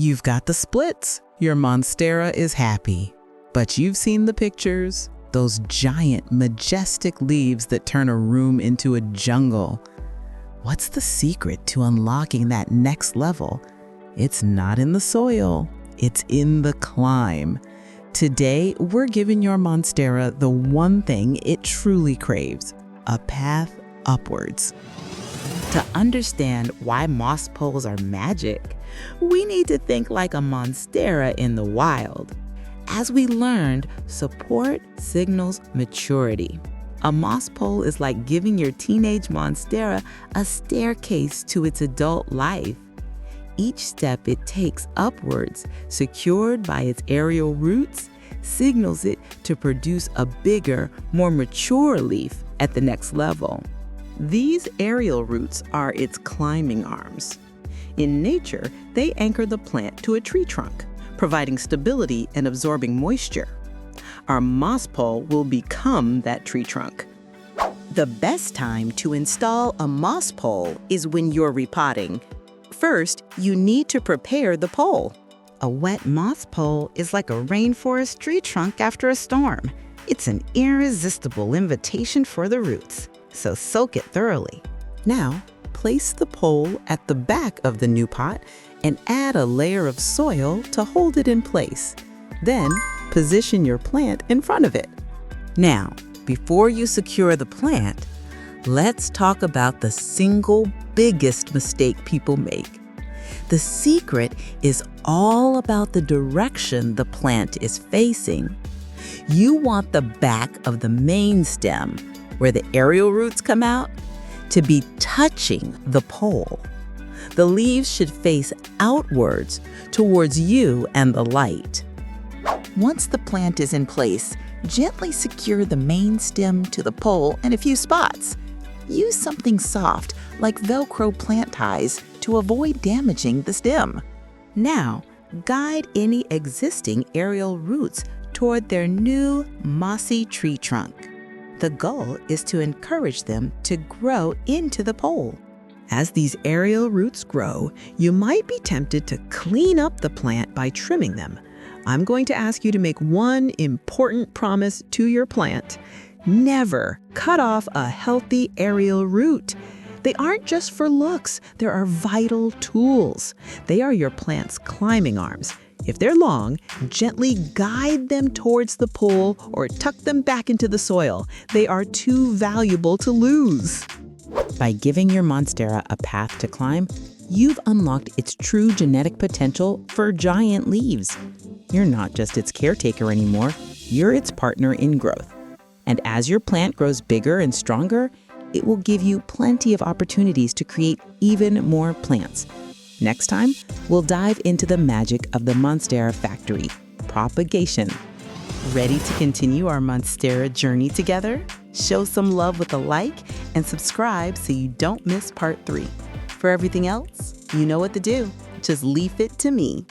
You've got the splits. Your Monstera is happy. But you've seen the pictures. Those giant, majestic leaves that turn a room into a jungle. What's the secret to unlocking that next level? It's not in the soil. It's in the climb. Today, we're giving your Monstera the one thing it truly craves, a path upwards. To understand why moss poles are magic, we need to think like a Monstera in the wild. As we learned, support signals maturity. A moss pole is like giving your teenage Monstera a staircase to its adult life. Each step it takes upwards, secured by its aerial roots, signals it to produce a bigger, more mature leaf at the next level. These aerial roots are its climbing arms. In nature, they anchor the plant to a tree trunk, providing stability and absorbing moisture. Our moss pole will become that tree trunk. The best time to install a moss pole is when you're repotting. First, you need to prepare the pole. A wet moss pole is like a rainforest tree trunk after a storm. It's an irresistible invitation for the roots, so soak it thoroughly. Now, place the pole at the back of the new pot and add a layer of soil to hold it in place. Then, position your plant in front of it. Now, before you secure the plant, let's talk about the single biggest mistake people make. The secret is all about the direction the plant is facing. You want the back of the main stem, where the aerial roots come out, to be touching the pole. The leaves should face outwards towards you and the light. Once the plant is in place, gently secure the main stem to the pole in a few spots. Use something soft, like Velcro plant ties, to avoid damaging the stem. Now, guide any existing aerial roots toward their new mossy tree trunk. The goal is to encourage them to grow into the pole. As these aerial roots grow, you might be tempted to clean up the plant by trimming them. I'm going to ask you to make one important promise to your plant. Never cut off a healthy aerial root. They aren't just for looks, they are vital tools. They are your plant's climbing arms. If they're long, gently guide them towards the pole or tuck them back into the soil. They are too valuable to lose. By giving your Monstera a path to climb, you've unlocked its true genetic potential for giant leaves. You're not just its caretaker anymore, you're its partner in growth. And as your plant grows bigger and stronger, it will give you plenty of opportunities to create even more plants. Next time, we'll dive into the magic of the Monstera factory, propagation. Ready to continue our Monstera journey together? Show some love with a like and subscribe so you don't miss part 3. For everything else, you know what to do. Just leave it to me.